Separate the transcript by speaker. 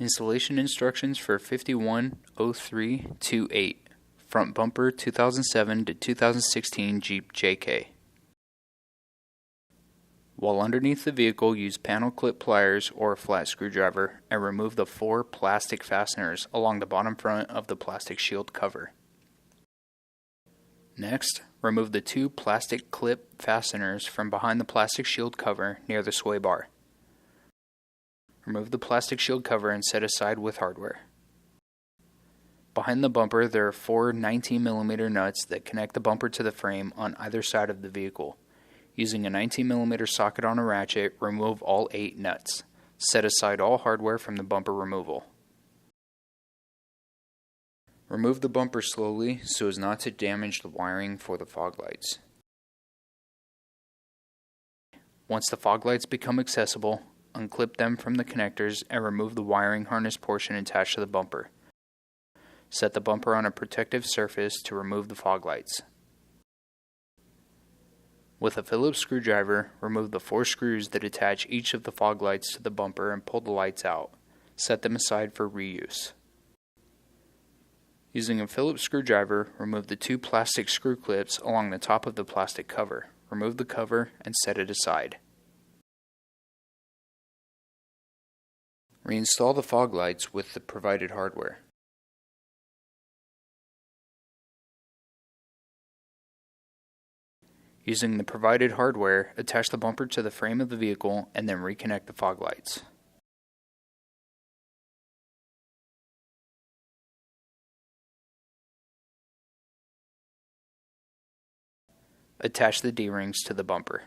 Speaker 1: Installation instructions for 510328, front bumper 2007 to 2016 Jeep JK. While underneath the vehicle, use panel clip pliers or a flat screwdriver and remove the 4 plastic fasteners along the bottom front of the plastic shield cover. Next, remove the 2 plastic clip fasteners from behind the plastic shield cover near the sway bar. Remove the plastic shield cover and set aside with hardware. Behind the bumper, there are 4 19mm nuts that connect the bumper to the frame on either side of the vehicle. Using a 19mm socket on a ratchet, remove all 8 nuts. Set aside all hardware from the bumper removal. Remove the bumper slowly so as not to damage the wiring for the fog lights. Once the fog lights become accessible, unclip them from the connectors and remove the wiring harness portion attached to the bumper. Set the bumper on a protective surface to remove the fog lights. With a Phillips screwdriver, remove the 4 screws that attach each of the fog lights to the bumper and pull the lights out. Set them aside for reuse. Using a Phillips screwdriver, remove the 2 plastic screw clips along the top of the plastic cover. Remove the cover and set it aside. Reinstall the fog lights with the provided hardware. Using the provided hardware, attach the bumper to the frame of the vehicle and then reconnect the fog lights. Attach the D-rings to the bumper.